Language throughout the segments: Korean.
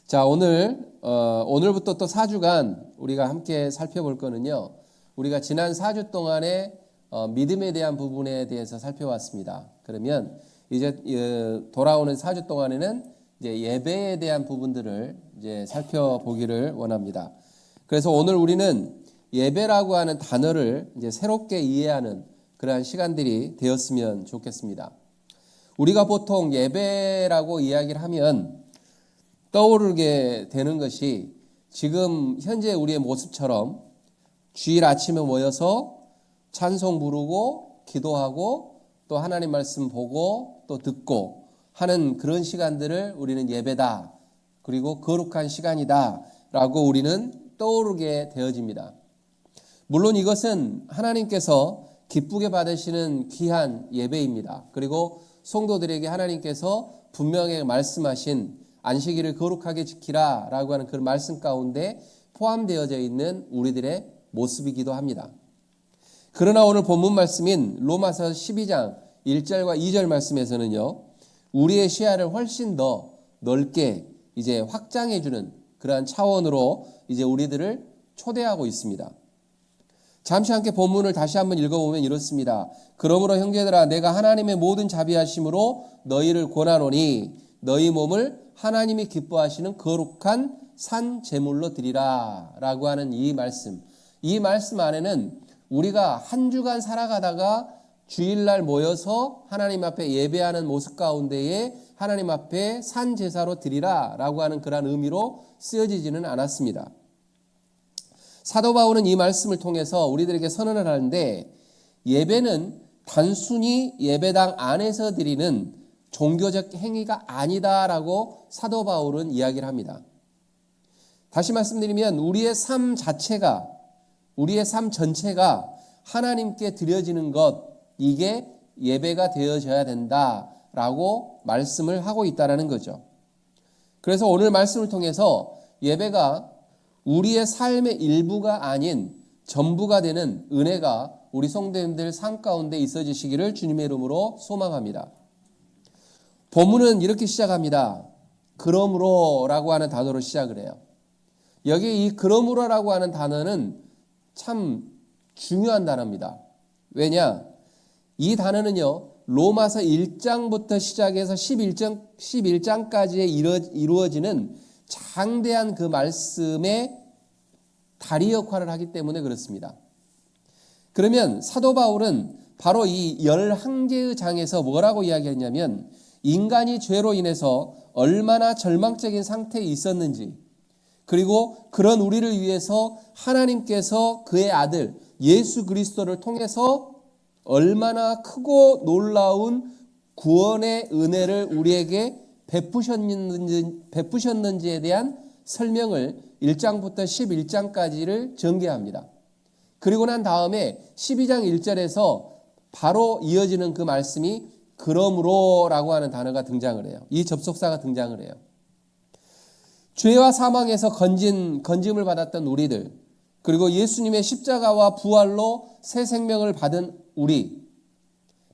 자, 오늘부터 또 4주간 우리가 함께 살펴볼 거는요. 우리가 지난 4주 동안에 믿음에 대한 부분에 대해서 살펴왔습니다. 그러면 이제 돌아오는 4주 동안에는 이제 예배에 대한 부분들을 이제 살펴보기를 원합니다. 그래서 오늘 우리는 예배라고 하는 단어를 이제 새롭게 이해하는 그러한 시간들이 되었으면 좋겠습니다. 우리가 보통 예배라고 이야기를 하면 떠오르게 되는 것이 지금 현재 우리의 모습처럼 주일 아침에 모여서 찬송 부르고 기도하고 또 하나님 말씀 보고 또 듣고 하는 그런 시간들을 우리는 예배다, 그리고 거룩한 시간이다 라고 우리는 떠오르게 되어집니다. 물론 이것은 하나님께서 기쁘게 받으시는 귀한 예배입니다. 그리고 성도들에게 하나님께서 분명히 말씀하신 안식일을 거룩하게 지키라 라고 하는 그런 말씀 가운데 포함되어져 있는 우리들의 모습이기도 합니다. 그러나 오늘 본문 말씀인 로마서 12장 1절과 2절 말씀에서는요, 우리의 시야를 훨씬 더 넓게 이제 확장해주는 그러한 차원으로 이제 우리들을 초대하고 있습니다. 잠시 함께 본문을 다시 한번 읽어보면 이렇습니다. 그러므로 형제들아, 내가 하나님의 모든 자비하심으로 너희를 권하노니 너희 몸을 하나님이 기뻐하시는 거룩한 산 제물로 드리라 라고 하는 이 말씀 안에는 우리가 한 주간 살아가다가 주일날 모여서 하나님 앞에 예배하는 모습 가운데에 하나님 앞에 산 제사로 드리라 라고 하는 그런 의미로 쓰여지지는 않았습니다. 사도 바울은 이 말씀을 통해서 우리들에게 선언을 하는데, 예배는 단순히 예배당 안에서 드리는 종교적 행위가 아니다라고 사도 바울은 이야기를 합니다. 다시 말씀드리면 우리의 삶 전체가 하나님께 드려지는 것, 이게 예배가 되어져야 된다라고 말씀을 하고 있다라는 거죠. 그래서 오늘 말씀을 통해서 예배가 우리의 삶의 일부가 아닌 전부가 되는 은혜가 우리 성도님들 삶 가운데 있어지시기를 주님의 이름으로 소망합니다. 본문은 이렇게 시작합니다. 그러므로 라고 하는 단어로 시작을 해요. 여기 이 그러므로 라고 하는 단어는 참 중요한 단어입니다. 왜냐? 이 단어는요, 로마서 1장부터 시작해서 11장까지에 이루어지는 장대한 그 말씀의 다리 역할을 하기 때문에 그렇습니다. 그러면 사도 바울은 바로 이 11개의 장에서 뭐라고 이야기했냐면, 인간이 죄로 인해서 얼마나 절망적인 상태에 있었는지, 그리고 그런 우리를 위해서 하나님께서 그의 아들 예수 그리스도를 통해서 얼마나 크고 놀라운 구원의 은혜를 우리에게 베푸셨는지에 대한 설명을 1장부터 11장까지를 전개합니다. 그리고 난 다음에 12장 1절에서 바로 이어지는 그 말씀이 그러므로 라고 하는 단어가 등장을 해요. 이 접속사가 등장을 해요. 죄와 사망에서 건짐을 받았던 우리들, 그리고 예수님의 십자가와 부활로 새 생명을 받은 우리,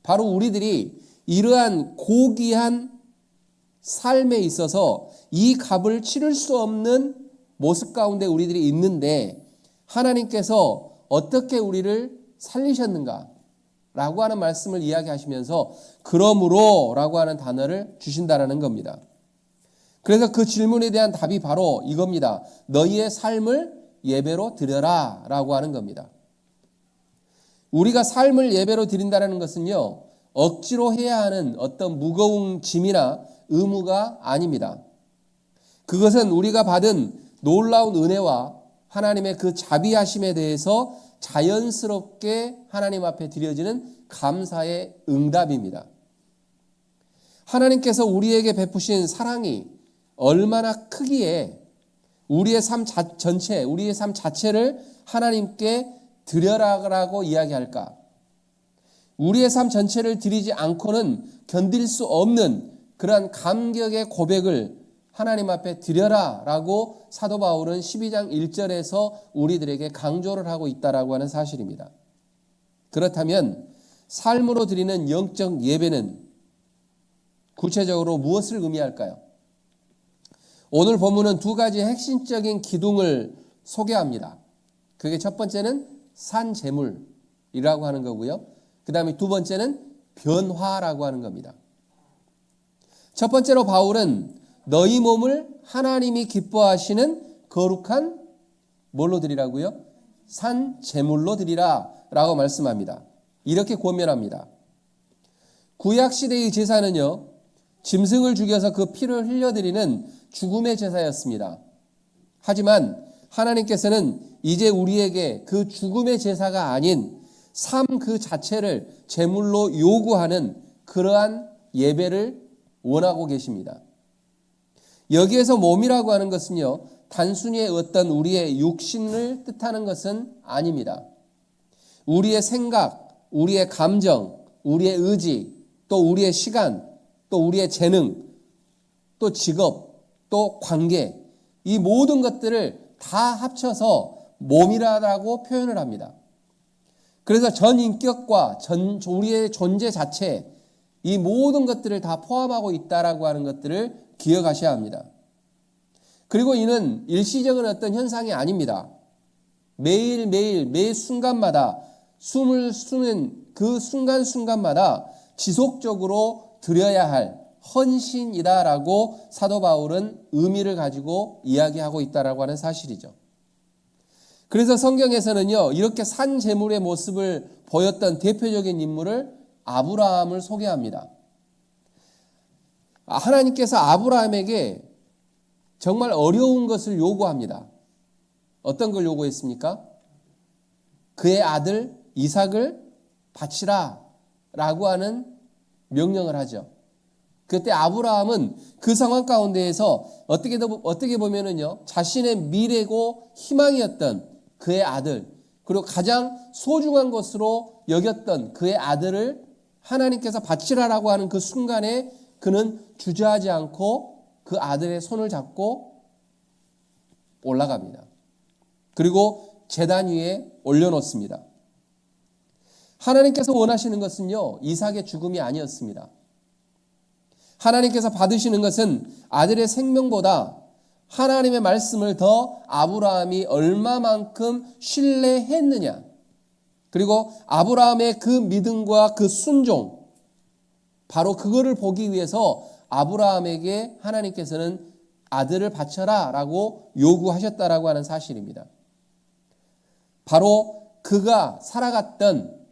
바로 우리들이 이러한 고귀한 삶에 있어서 이 값을 치를 수 없는 모습 가운데 우리들이 있는데, 하나님께서 어떻게 우리를 살리셨는가 라고 하는 말씀을 이야기하시면서 그러므로 라고 하는 단어를 주신다라는 겁니다. 그래서 그 질문에 대한 답이 바로 이겁니다. 너희의 삶을 예배로 드려라 라고 하는 겁니다. 우리가 삶을 예배로 드린다는 것은요, 억지로 해야 하는 어떤 무거운 짐이나 의무가 아닙니다. 그것은 우리가 받은 놀라운 은혜와 하나님의 그 자비하심에 대해서 자연스럽게 하나님 앞에 드려지는 감사의 응답입니다. 하나님께서 우리에게 베푸신 사랑이 얼마나 크기에 우리의 삶 자체를 하나님께 드려라라고 이야기할까? 우리의 삶 전체를 드리지 않고는 견딜 수 없는 그러한 감격의 고백을 하나님 앞에 드려라라고 사도 바울은 12장 1절에서 우리들에게 강조를 하고 있다라고 하는 사실입니다. 그렇다면 삶으로 드리는 영적 예배는 구체적으로 무엇을 의미할까요? 오늘 본문은 두 가지 핵심적인 기둥을 소개합니다. 그게 첫 번째는 산재물이라고 하는 거고요. 그 다음에 두 번째는 변화라고 하는 겁니다. 첫 번째로 바울은 너희 몸을 하나님이 기뻐하시는 거룩한 뭘로 드리라고요? 산재물로 드리라 라고 말씀합니다. 이렇게 권면합니다. 구약시대의 제사는요, 짐승을 죽여서 그 피를 흘려드리는 죽음의 제사였습니다. 하지만 하나님께서는 이제 우리에게 그 죽음의 제사가 아닌 삶 그 자체를 제물로 요구하는 그러한 예배를 원하고 계십니다. 여기에서 몸이라고 하는 것은요, 단순히 어떤 우리의 육신을 뜻하는 것은 아닙니다. 우리의 생각, 우리의 감정, 우리의 의지, 또 우리의 시간, 또 우리의 재능, 또 직업, 또 관계, 이 모든 것들을 다 합쳐서 몸이라고 표현을 합니다. 그래서 전 인격과 우리의 존재 자체, 이 모든 것들을 다 포함하고 있다라고 하는 것들을 기억하셔야 합니다. 그리고 이는 일시적인 어떤 현상이 아닙니다. 매일매일 매 순간마다 숨을 쉬는 그 순간순간마다 지속적으로 드려야 할 헌신이다라고 사도 바울은 의미를 가지고 이야기하고 있다라고 하는 사실이죠. 그래서 성경에서는요, 이렇게 산 제물의 모습을 보였던 대표적인 인물을 아브라함을 소개합니다. 하나님께서 아브라함에게 정말 어려운 것을 요구합니다. 어떤 걸 요구했습니까? 그의 아들 이삭을 바치라 라고 하는 명령을 하죠. 그때 아브라함은 그 상황 가운데에서 어떻게 보면은요, 자신의 미래고 희망이었던 그의 아들, 그리고 가장 소중한 것으로 여겼던 그의 아들을 하나님께서 바치라라고 하는 그 순간에 그는 주저하지 않고 그 아들의 손을 잡고 올라갑니다. 그리고 제단 위에 올려놓습니다. 하나님께서 원하시는 것은요, 이삭의 죽음이 아니었습니다. 하나님께서 받으시는 것은 아들의 생명보다 하나님의 말씀을 더 아브라함이 얼마만큼 신뢰했느냐, 그리고 아브라함의 그 믿음과 그 순종, 바로 그거를 보기 위해서 아브라함에게 하나님께서는 아들을 바쳐라 라고 요구하셨다라고 하는 사실입니다. 바로 그가 살아갔던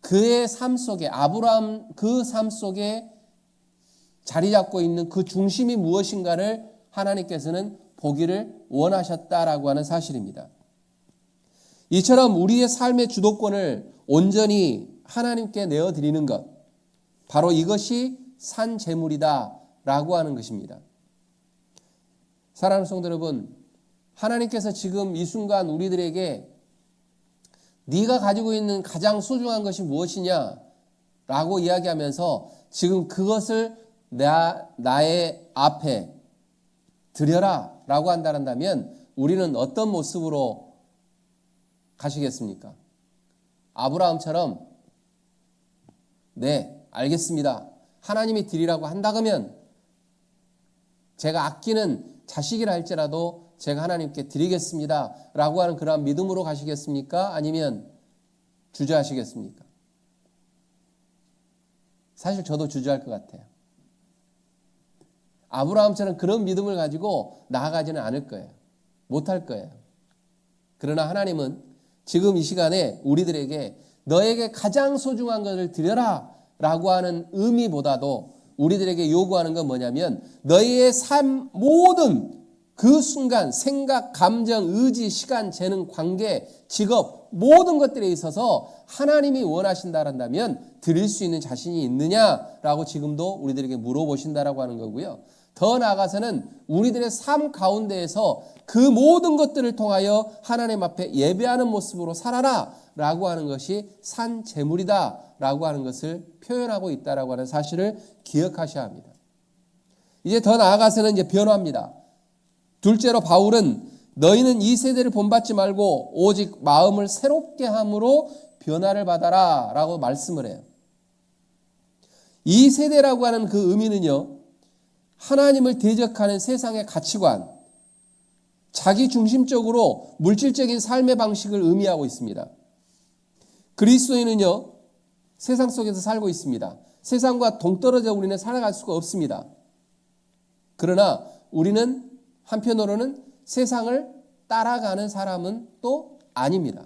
그의 삶 속에, 아브라함 그 삶 속에 자리 잡고 있는 그 중심이 무엇인가를 하나님께서는 보기를 원하셨다라고 하는 사실입니다. 이처럼 우리의 삶의 주도권을 온전히 하나님께 내어드리는 것, 바로 이것이 산 제물이다라고 하는 것입니다. 사랑하는 성도 여러분, 하나님께서 지금 이 순간 우리들에게 네가 가지고 있는 가장 소중한 것이 무엇이냐 라고 이야기하면서 지금 그것을 나의 앞에 드려라 라고 한다면 우리는 어떤 모습으로 가시겠습니까? 아브라함처럼 네, 알겠습니다. 하나님이 드리라고 한다면 제가 아끼는 자식이라 할지라도 제가 하나님께 드리겠습니다 라고 하는 그러한 믿음으로 가시겠습니까? 아니면 주저하시겠습니까? 사실 저도 주저할 것 같아요. 아브라함처럼 그런 믿음을 가지고 나아가지는 않을 거예요. 못할 거예요. 그러나 하나님은 지금 이 시간에 우리들에게 너에게 가장 소중한 것을 드려라 라고 하는 의미보다도 우리들에게 요구하는 건 뭐냐면 너희의 삶 모든 그 순간 생각, 감정, 의지, 시간, 재능, 관계, 직업 모든 것들에 있어서 하나님이 원하신다면 드릴 수 있는 자신이 있느냐라고 지금도 우리들에게 물어보신다라고 하는 거고요. 더 나아가서는 우리들의 삶 가운데에서 그 모든 것들을 통하여 하나님 앞에 예배하는 모습으로 살아라 라고 하는 것이 산 제물이다 라고 하는 것을 표현하고 있다라고 하는 사실을 기억하셔야 합니다. 이제 더 나아가서는 이제 변화입니다. 둘째로 바울은 너희는 이 세대를 본받지 말고 오직 마음을 새롭게 함으로 변화를 받아라 라고 말씀을 해요. 이 세대라고 하는 그 의미는요, 하나님을 대적하는 세상의 가치관, 자기 중심적으로 물질적인 삶의 방식을 의미하고 있습니다. 그리스도인은요, 세상 속에서 살고 있습니다. 세상과 동떨어져 우리는 살아갈 수가 없습니다. 그러나 우리는 한편으로는 세상을 따라가는 사람은 또 아닙니다.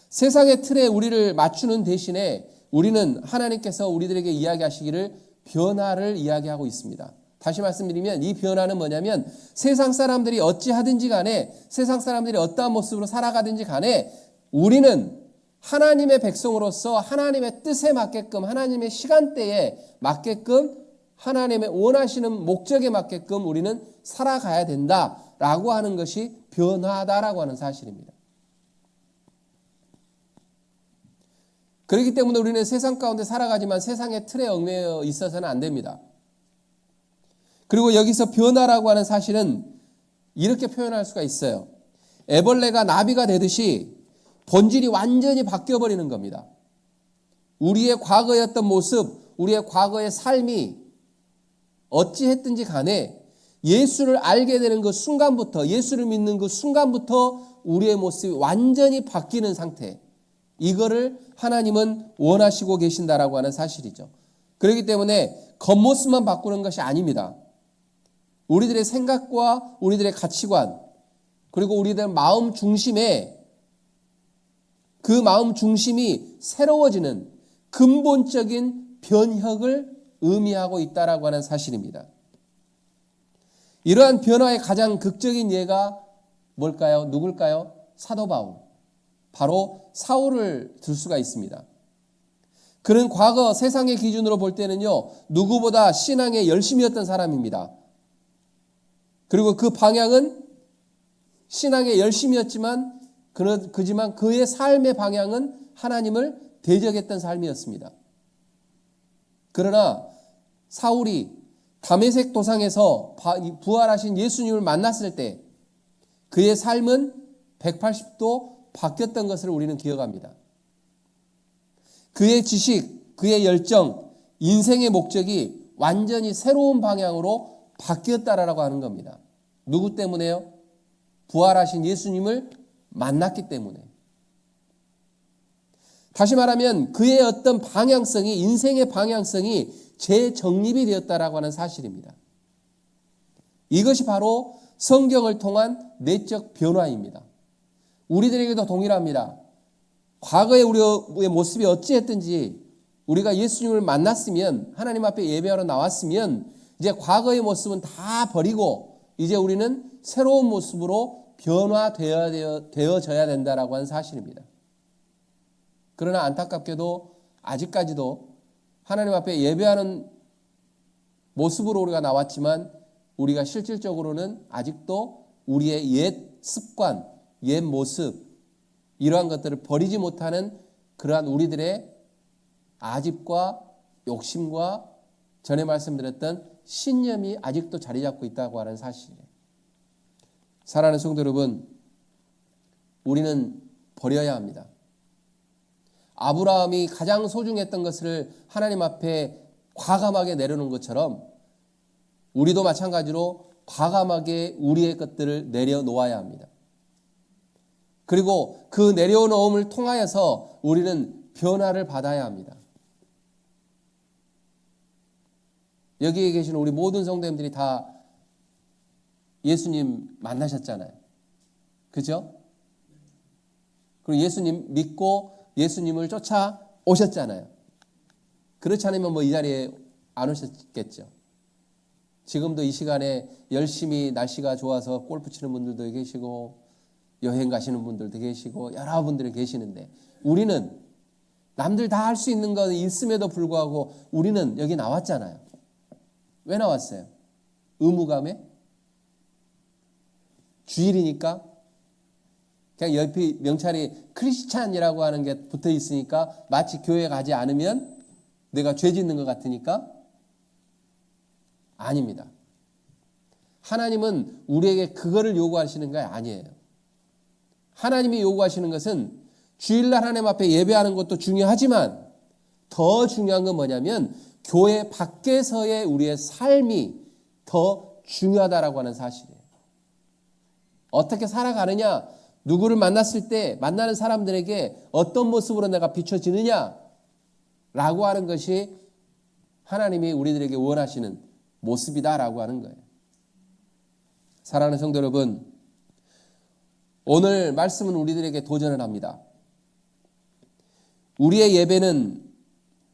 세상의 틀에 우리를 맞추는 대신에 우리는 하나님께서 우리들에게 이야기하시기를 변화를 이야기하고 있습니다. 다시 말씀드리면 이 변화는 뭐냐면 세상 사람들이 어찌하든지 간에 세상 사람들이 어떠한 모습으로 살아가든지 간에 우리는 하나님의 백성으로서 하나님의 뜻에 맞게끔 하나님의 시간대에 맞게끔 하나님의 원하시는 목적에 맞게끔 우리는 살아가야 된다라고 하는 것이 변화다라고 하는 사실입니다. 그렇기 때문에 우리는 세상 가운데 살아가지만 세상의 틀에 얽매여 있어서는 안 됩니다. 그리고 여기서 변화라고 하는 사실은 이렇게 표현할 수가 있어요. 애벌레가 나비가 되듯이 본질이 완전히 바뀌어버리는 겁니다. 우리의 과거였던 모습, 우리의 과거의 삶이 어찌했든지 간에 예수를 알게 되는 그 순간부터, 예수를 믿는 그 순간부터 우리의 모습이 완전히 바뀌는 상태, 이거를 하나님은 원하시고 계신다라고 하는 사실이죠. 그렇기 때문에 겉모습만 바꾸는 것이 아닙니다. 우리들의 생각과 우리들의 가치관, 그리고 우리들 마음 중심에 그 마음 중심이 새로워지는 근본적인 변혁을 의미하고 있다라고 하는 사실입니다. 이러한 변화의 가장 극적인 예가 뭘까요? 누굴까요? 사도 바울. 바로 사울을 들 수가 있습니다. 그는 과거 세상의 기준으로 볼 때는요, 누구보다 신앙에 열심이었던 사람입니다. 그리고 그 방향은 신앙에 열심이었지만 그지만 그의 삶의 방향은 하나님을 대적했던 삶이었습니다. 그러나 사울이 다메섹 도상에서 부활하신 예수님을 만났을 때 그의 삶은 180도 바뀌었던 것을 우리는 기억합니다. 그의 지식, 그의 열정, 인생의 목적이 완전히 새로운 방향으로 바뀌었다라고 하는 겁니다. 누구 때문에요? 부활하신 예수님을 만났기 때문에. 다시 말하면 그의 어떤 방향성이, 인생의 방향성이 재정립이 되었다라고 하는 사실입니다. 이것이 바로 성경을 통한 내적 변화입니다. 우리들에게도 동일합니다. 과거에 우리의 모습이 어찌했든지 우리가 예수님을 만났으면, 하나님 앞에 예배하러 나왔으면 이제 과거의 모습은 다 버리고 이제 우리는 새로운 모습으로 변화되어져야 된다라고 하는 사실입니다. 그러나 안타깝게도 아직까지도 하나님 앞에 예배하는 모습으로 우리가 나왔지만 우리가 실질적으로는 아직도 우리의 옛 습관, 옛 모습, 이러한 것들을 버리지 못하는 그러한 우리들의 아집과 욕심과 전에 말씀드렸던 신념이 아직도 자리 잡고 있다고 하는 사실이에요. 사랑하는 성도 여러분, 우리는 버려야 합니다. 아브라함이 가장 소중했던 것을 하나님 앞에 과감하게 내려놓은 것처럼 우리도 마찬가지로 과감하게 우리의 것들을 내려놓아야 합니다. 그리고 그 내려놓음을 통하여서 우리는 변화를 받아야 합니다. 여기에 계신 우리 모든 성도님들이 다 예수님 만나셨잖아요. 그죠? 그리고 예수님 믿고 예수님을 쫓아 오셨잖아요. 그렇지 않으면 이 자리에 안 오셨겠죠. 지금도 이 시간에 열심히 날씨가 좋아서 골프 치는 분들도 계시고 여행 가시는 분들도 계시고 여러분들이 계시는데 우리는 남들 다 할 수 있는 건 있음에도 불구하고 우리는 여기 나왔잖아요. 왜 나왔어요? 의무감에? 주일이니까? 그냥 옆에 명찰이 크리스찬이라고 하는 게 붙어 있으니까 마치 교회 가지 않으면 내가 죄 짓는 것 같으니까? 아닙니다. 하나님은 우리에게 그거를 요구하시는 게 아니에요. 하나님이 요구하시는 것은 주일날 하나님 앞에 예배하는 것도 중요하지만 더 중요한 건 뭐냐면 교회 밖에서의 우리의 삶이 더 중요하다라고 하는 사실이에요. 어떻게 살아가느냐, 누구를 만났을 때 만나는 사람들에게 어떤 모습으로 내가 비춰지느냐라고 하는 것이 하나님이 우리들에게 원하시는 모습이다라고 하는 거예요. 사랑하는 성도 여러분, 오늘 말씀은 우리들에게 도전을 합니다. 우리의 예배는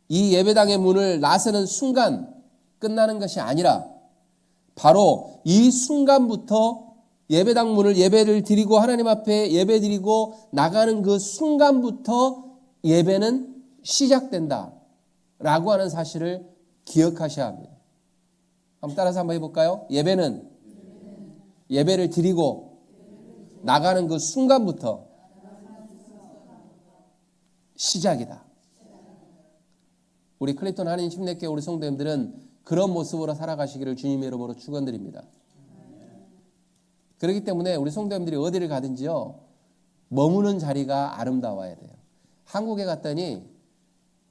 이 예배당의 문을 나서는 순간 끝나는 것이 아니라 바로 이 순간부터 예배당 문을 예배를 드리고 하나님 앞에 예배 드리고 나가는 그 순간부터 예배는 시작된다라고 하는 사실을 기억하셔야 합니다. 한번 따라서 한번 해볼까요? 예배는 예배를 드리고 나가는 그 순간부터 시작이다. 우리 클립턴 한인 침례교회 우리 성도님들은 그런 모습으로 살아가시기를 주님의 이름으로 축원드립니다. 그렇기 때문에 우리 성도님들이 어디를 가든지요, 머무는 자리가 아름다워야 돼요. 한국에 갔더니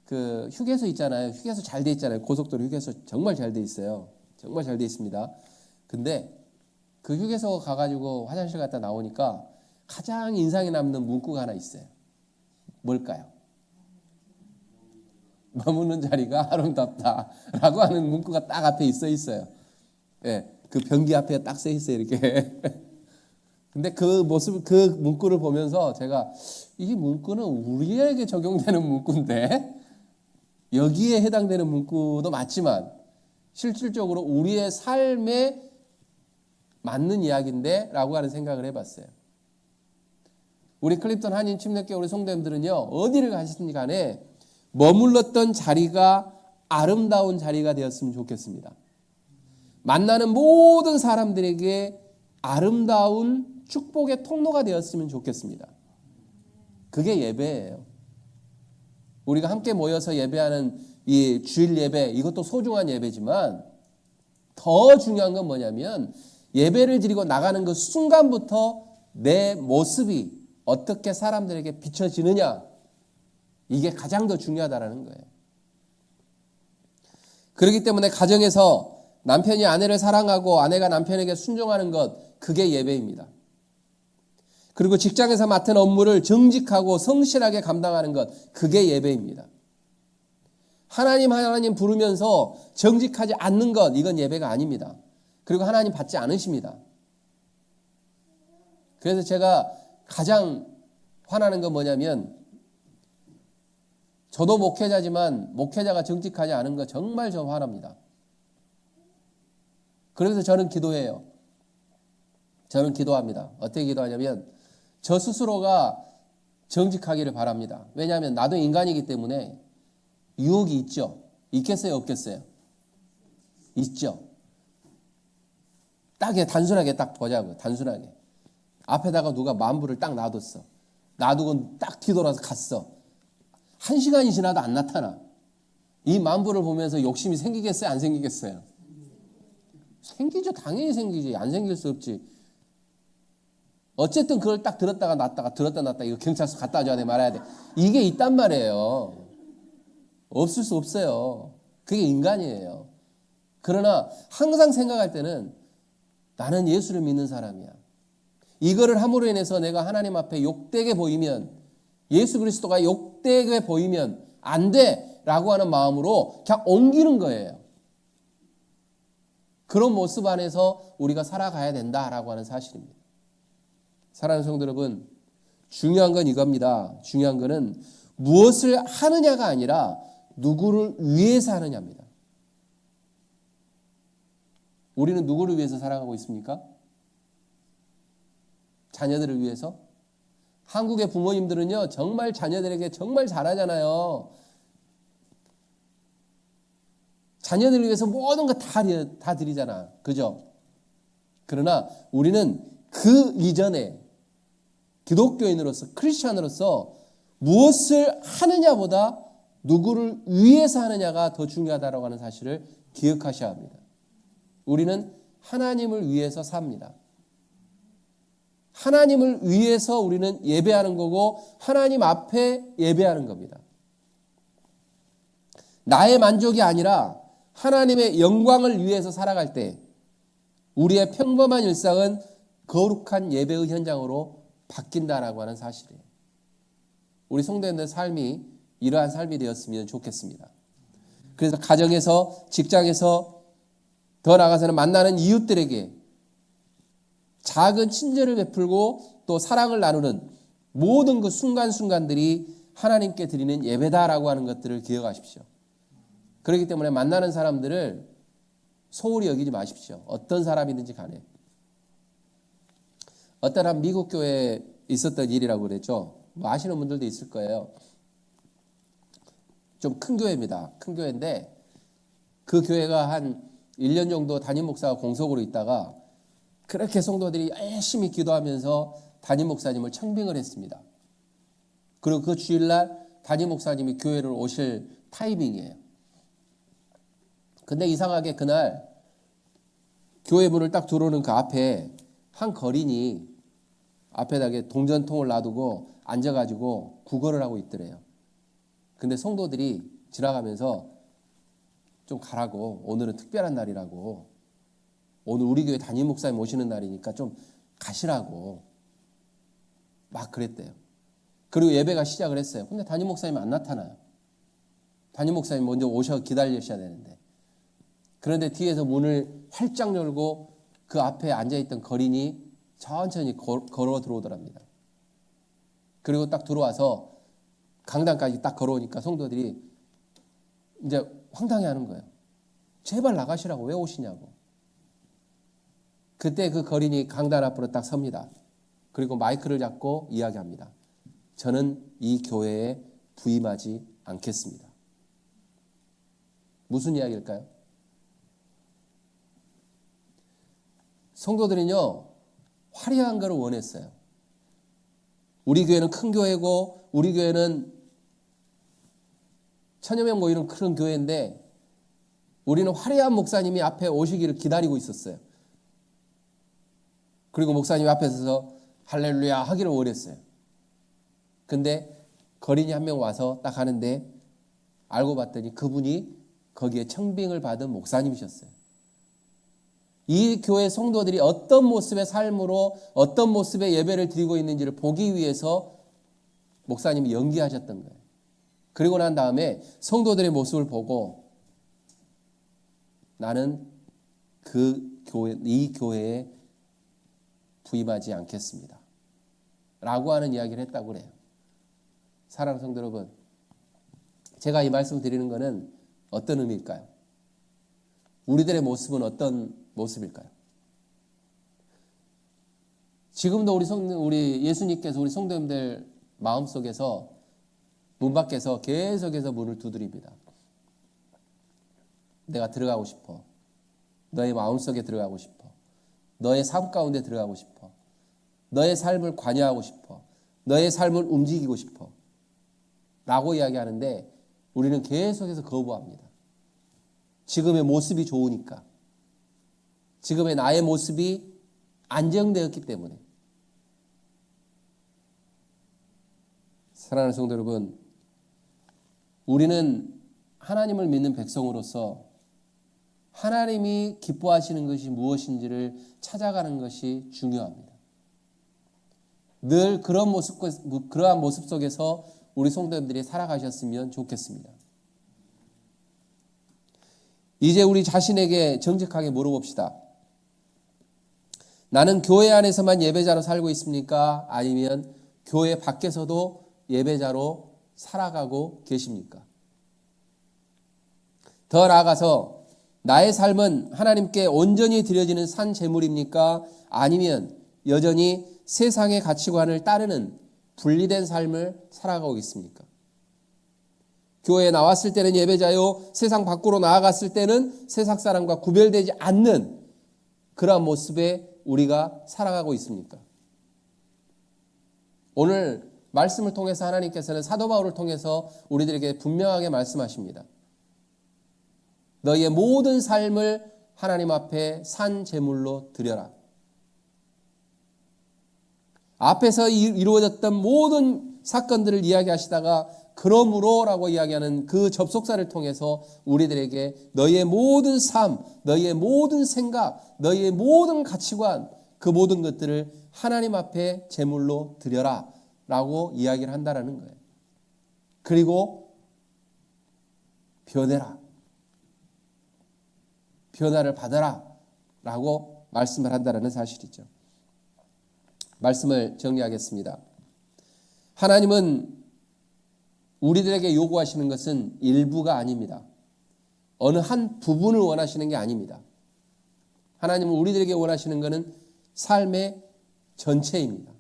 그 휴게소 있잖아요. 휴게소 잘 돼 있잖아요. 고속도로 휴게소 정말 잘 돼 있어요. 정말 잘 돼 있습니다. 근데 그 휴게소 가가지고 화장실 갔다 나오니까 가장 인상에 남는 문구가 하나 있어요. 뭘까요? 머무는 자리가 아름답다라고 하는 문구가 딱 앞에 있어요. 예, 그 변기 앞에 딱 써 있어요, 이렇게. 근데 그 모습, 그 문구를 보면서 제가 이 문구는 우리에게 적용되는 문구인데 여기에 해당되는 문구도 맞지만 실질적으로 우리의 삶에 맞는 이야기인데 라고 하는 생각을 해봤어요. 우리 클립턴 한인 침례교회 우리 성도님들은요, 어디를 가시든지 간에 머물렀던 자리가 아름다운 자리가 되었으면 좋겠습니다. 만나는 모든 사람들에게 아름다운 축복의 통로가 되었으면 좋겠습니다. 그게 예배예요. 우리가 함께 모여서 예배하는 이 주일 예배, 이것도 소중한 예배지만 더 중요한 건 뭐냐면 예배를 드리고 나가는 그 순간부터 내 모습이 어떻게 사람들에게 비춰지느냐, 이게 가장 더 중요하다는 거예요. 그렇기 때문에 가정에서 남편이 아내를 사랑하고 아내가 남편에게 순종하는 것, 그게 예배입니다. 그리고 직장에서 맡은 업무를 정직하고 성실하게 감당하는 것, 그게 예배입니다. 하나님 부르면서 정직하지 않는 것, 이건 예배가 아닙니다. 그리고 하나님 받지 않으십니다. 그래서 제가 가장 화나는 건 뭐냐면, 저도 목회자지만 목회자가 정직하지 않은 거 정말 저 화납니다. 그래서 저는 기도해요. 저는 기도합니다. 어떻게 기도하냐면 저 스스로가 정직하기를 바랍니다. 왜냐하면 나도 인간이기 때문에 유혹이 있죠. 있겠어요, 없겠어요? 있죠. 딱 단순하게 딱 보자고요. 단순하게. 앞에다가 누가 만불을 딱 놔뒀어. 놔두고 딱 뒤돌아서 갔어. 1시간이 지나도 안 나타나. 이 만불을 보면서 욕심이 생기겠어요, 안 생기겠어요? 생기죠. 당연히 생기지. 안 생길 수 없지. 어쨌든 그걸 딱 들었다가 놨다가 들었다 놨다가 이거 경찰서 갖다 줘야 돼, 말아야 돼. 이게 있단 말이에요. 없을 수 없어요. 그게 인간이에요. 그러나 항상 생각할 때는 나는 예수를 믿는 사람이야. 이거를 함으로 인해서 내가 하나님 앞에 욕되게 보이면, 예수 그리스도가 욕되게 보이면 안 돼라고 하는 마음으로 그냥 옮기는 거예요. 그런 모습 안에서 우리가 살아가야 된다라고 하는 사실입니다. 사랑하는 성도 여러분, 중요한 건 이겁니다. 중요한 거는 무엇을 하느냐가 아니라 누구를 위해서 하느냐입니다. 우리는 누구를 위해서 살아가고 있습니까? 자녀들을 위해서? 한국의 부모님들은요, 정말 자녀들에게 정말 잘하잖아요. 자녀들을 위해서 모든 거 다 드리잖아. 그죠? 그러나 우리는 그 이전에 기독교인으로서, 크리스찬으로서 무엇을 하느냐보다 누구를 위해서 하느냐가 더 중요하다고 하는 사실을 기억하셔야 합니다. 우리는 하나님을 위해서 삽니다. 하나님을 위해서 우리는 예배하는 거고 하나님 앞에 예배하는 겁니다. 나의 만족이 아니라 하나님의 영광을 위해서 살아갈 때 우리의 평범한 일상은 거룩한 예배의 현장으로 바뀐다라고 하는 사실이에요. 우리 성도님들 삶이 이러한 삶이 되었으면 좋겠습니다. 그래서 가정에서, 직장에서, 더 나아가서는 만나는 이웃들에게 작은 친절을 베풀고 또 사랑을 나누는 모든 그 순간순간들이 하나님께 드리는 예배다라고 하는 것들을 기억하십시오. 그렇기 때문에 만나는 사람들을 소홀히 여기지 마십시오. 어떤 사람이든지 간에. 어떤 한 미국 교회에 있었던 일이라고 그랬죠. 뭐 아시는 분들도 있을 거예요. 좀 큰 교회입니다. 큰 교회인데 그 교회가 한 1년 정도 담임 목사가 공석으로 있다가 그렇게 성도들이 열심히 기도하면서 담임 목사님을 청빙을 했습니다. 그리고 그 주일날 담임 목사님이 교회를 오실 타이밍이에요. 근데 이상하게 그날 교회 문을 딱 들어오는 그 앞에 한 거린이 앞에다 동전통을 놔두고 앉아가지고 구걸을 하고 있더래요. 근데 성도들이 지나가면서 좀 가라고, 오늘은 특별한 날이라고, 오늘 우리 교회 담임 목사님 오시는 날이니까 좀 가시라고 막 그랬대요. 그리고 예배가 시작을 했어요. 근데 담임 목사님이 안 나타나요. 담임 목사님 먼저 오셔 기다리셔야 되는데. 그런데 뒤에서 문을 활짝 열고 그 앞에 앉아있던 거린이 천천히 걸어 들어오더랍니다. 그리고 딱 들어와서 강당까지 딱 걸어오니까 성도들이 이제 황당해하는 거예요. 제발 나가시라고, 왜 오시냐고. 그때 그 거린이 강단 앞으로 딱 섭니다. 그리고 마이크를 잡고 이야기합니다. 저는 이 교회에 부임하지 않겠습니다. 무슨 이야기일까요? 성도들은요, 화려한 걸 원했어요. 우리 교회는 큰 교회고 우리 교회는 천여 명 모이는 큰 교회인데 우리는 화려한 목사님이 앞에 오시기를 기다리고 있었어요. 그리고 목사님 앞에 서서 할렐루야 하기를 원했어요. 근데 거린이 한 명 와서 딱 하는데 알고 봤더니 그분이 거기에 청빙을 받은 목사님이셨어요. 이 교회 성도들이 어떤 모습의 삶으로 어떤 모습의 예배를 드리고 있는지를 보기 위해서 목사님이 연기하셨던 거예요. 그리고 난 다음에 성도들의 모습을 보고 나는 이 교회에 부임하지 않겠습니다. 라고 하는 이야기를 했다고 그래요. 사랑하는 성도 여러분, 제가 이 말씀을 드리는 것은 어떤 의미일까요? 우리들의 모습은 어떤 모습일까요? 지금도 우리 예수님께서 우리 성도님들 마음속에서 문 밖에서 계속해서 문을 두드립니다. 내가 들어가고 싶어. 너의 마음속에 들어가고 싶어. 너의 삶 가운데 들어가고 싶어. 너의 삶을 관여하고 싶어. 너의 삶을 움직이고 싶어. 라고 이야기하는데 우리는 계속해서 거부합니다. 지금의 모습이 좋으니까. 지금의 나의 모습이 안정되었기 때문에. 사랑하는 성도 여러분, 우리는 하나님을 믿는 백성으로서 하나님이 기뻐하시는 것이 무엇인지를 찾아가는 것이 중요합니다. 늘 그러한 모습 속에서 우리 성도님들이 살아가셨으면 좋겠습니다. 이제 우리 자신에게 정직하게 물어봅시다. 나는 교회 안에서만 예배자로 살고 있습니까? 아니면 교회 밖에서도 예배자로 살아가고 계십니까? 더 나아가서 나의 삶은 하나님께 온전히 드려지는 산 제물입니까? 아니면 여전히 세상의 가치관을 따르는 분리된 삶을 살아가고 있습니까? 교회에 나왔을 때는 예배자요, 세상 밖으로 나아갔을 때는 세상 사람과 구별되지 않는 그러한 모습에 우리가 살아가고 있습니까? 오늘 말씀을 통해서 하나님께서는 사도 바울을 통해서 우리들에게 분명하게 말씀하십니다. 너희의 모든 삶을 하나님 앞에 산 제물로 드려라. 앞에서 이루어졌던 모든 사건들을 이야기하시다가 그러므로라고 이야기하는 그 접속사를 통해서 우리들에게 너희의 모든 삶, 너희의 모든 생각, 너희의 모든 가치관, 그 모든 것들을 하나님 앞에 제물로 드려라 라고 이야기를 한다라는 거예요. 그리고 변해라, 변화를 받아라 라고 말씀을 한다는 사실이죠. 말씀을 정리하겠습니다. 하나님은 우리들에게 요구하시는 것은 일부가 아닙니다. 어느 한 부분을 원하시는 게 아닙니다. 하나님은 우리들에게 원하시는 것은 삶의 전체입니다.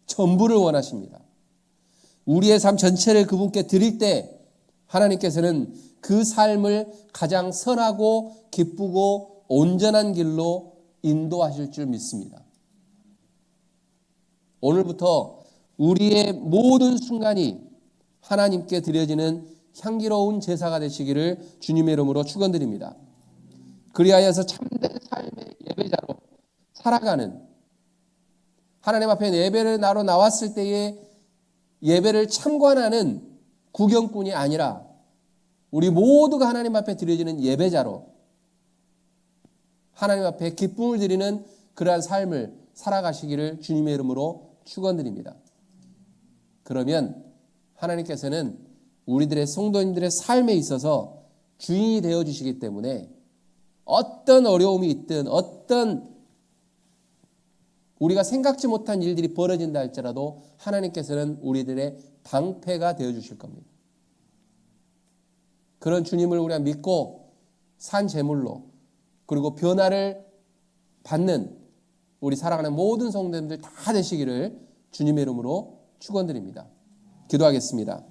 전부를 원하십니다. 우리의 삶 전체를 그분께 드릴 때 하나님께서는 그 삶을 가장 선하고 기쁘고 온전한 길로 인도하실 줄 믿습니다. 오늘부터 우리의 모든 순간이 하나님께 드려지는 향기로운 제사가 되시기를 주님의 이름으로 축원드립니다. 그리하여서 참된 삶의 예배자로 살아가는, 하나님 앞에 예배를 나로 나왔을 때에 예배를 참관하는 구경꾼이 아니라 우리 모두가 하나님 앞에 드려지는 예배자로 하나님 앞에 기쁨을 드리는 그러한 삶을 살아가시기를 주님의 이름으로 축원드립니다. 그러면 하나님께서는 우리들의 성도님들의 삶에 있어서 주인이 되어주시기 때문에 어떤 어려움이 있든 어떤 우리가 생각지 못한 일들이 벌어진다 할지라도 하나님께서는 우리들의 방패가 되어주실 겁니다. 그런 주님을 우리가 믿고 산 제물로 그리고 변화를 받는 우리 사랑하는 모든 성도님들 다 되시기를 주님의 이름으로 축원드립니다. 기도하겠습니다.